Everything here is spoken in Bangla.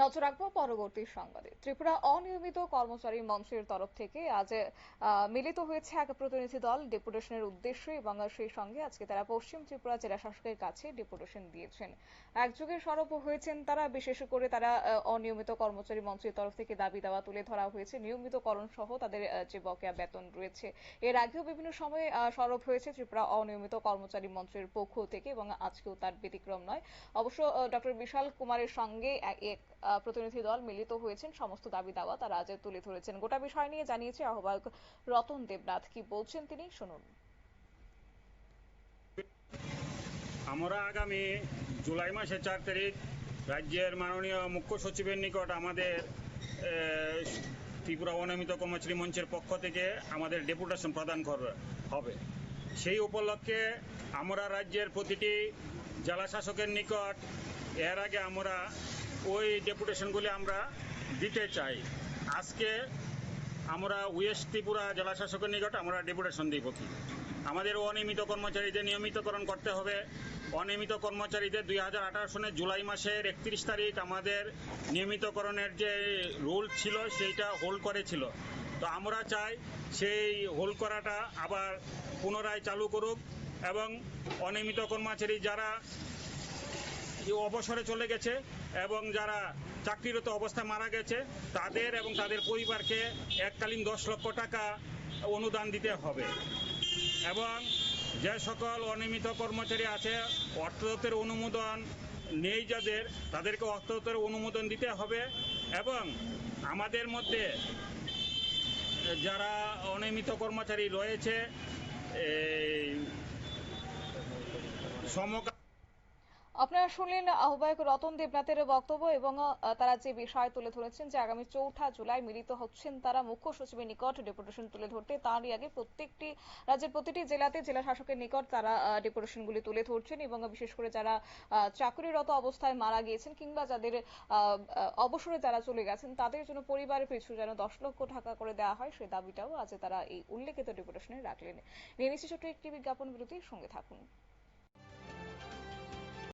নজর রাখবো পরবর্তী সংবাদে। ত্রিপুরা অনিয়মিত কর্মচারী মঞ্চের তরফ থেকে আজ মিলিত হয়েছে এক প্রতিনিধি দল ডেপুটেশনের উদ্দেশ্যে এবং সেই সঙ্গে আজকে তারা পশ্চিম ত্রিপুরা জেলা শাসকের কাছে ডেপুটেশন দিয়েছেন। একযোগে সরব হয়েছেন তারা, বিশেষ করে তারা অনিয়মিত কর্মচারী মঞ্চের তরফ থেকে দাবি দাওয়া তুলে ধরা হয়েছে, নিয়মিতকরণ সহ তাদের যে বকেয়া বেতন রয়েছে। এর আগেও বিভিন্ন সময়ে সরব হয়েছে ত্রিপুরা অনিয়মিত কর্মচারী মঞ্চের পক্ষ থেকে এবং আজকেও তার ব্যতিক্রম নয়। অবশ্য ডক্টর বিশাল কুমারের সঙ্গে এক প্রতিনিধি দল মিলিত হয়েছেন, সমস্ত দাবি দাওয়া তারা আজ তুলে ধরেছেন। গোটা বিষয় নিয়ে জানিয়েছে আহ্বায়ক রতন দেবনাথ। কি বলছেন তিনি, শুনুন। আমরা আগামী জুলাই মাসের 4 তারিখ রাজ্যের মাননীয় মুখ্য সচিবের নিকট আমাদের ত্রিপুরা অনিয়মিত কর্মচারী মঞ্চের পক্ষ থেকে আমাদের ডেপুটেশন প্রদান হবে। সেই উপলক্ষে আমরা রাজ্যের প্রতিটি জেলা শাসকের নিকট এর আগে আমরা ওই ডেপুটেশনগুলি আমরা দিতে চাই। আজকে আমরা ওয়েস্ট ত্রিপুরা জেলা শাসকের নিকট আমরা ডেপুটেশন দিব। কি আমাদের অনিয়মিত কর্মচারীদের নিয়মিতকরণ করতে হবে। অনিয়মিত কর্মচারীদের 2018 সনের জুলাই মাসের 31 তারিখ আমাদের নিয়মিতকরণের যে রুল ছিল সেইটা হোল্ড করেছিল। তো আমরা চাই সেই হোল্ড করাটা আবার পুনরায় চালু করুক এবং অনিয়মিত কর্মচারী যারা অবসরে চলে গেছে এবং যারা চাকরিরত অবস্থায় মারা গেছে তাদের এবং তাদের পরিবারকে এককালীন 10 লক্ষ টাকা অনুদান দিতে হবে। এবং যে সকল অনিয়মিত কর্মচারী আছে অর্থ দপ্তরের অনুমোদন নেই যাদের, তাদেরকে অর্থ দপ্তরের অনুমোদন দিতে হবে। এবং আমাদের মধ্যে যারা অনিয়মিত কর্মচারী রয়েছে সমকাল আপনারা শুনলেন আহ্বায়ক রতন দেবনাথের বক্তব্য এবং তারা যে বিষয় তুলে ধরেছেন যে আগামী 4 জুলাই মিলিত হচ্ছেন তারা মুখ্য সচিবের নিকট ডেপুটেশন তুলে ধরতে। তারই আগে প্রত্যেকটি রাজ্যের প্রতিটি জেলাতে জেলা শাসকের নিকট তারা ডেপুটেশনগুলি তুলে ধরছেন এবং বিশেষ করে যারা চাকরিরত অবস্থায় মারা গিয়েছেন কিংবা যাদের অবসরে যারা চলে গেছেন তাদের জন্য পরিবারের পিছু যেন 10 লক্ষ টাকা করে দেওয়া হয়, সেই দাবিটাও আজ তারা এই উল্লেখিত ডেপুটেশনে রাখলেন। নিয়ে নিচ্ছি ছোট্ট একটি বিজ্ঞাপন বিরতির সঙ্গে থাকুন।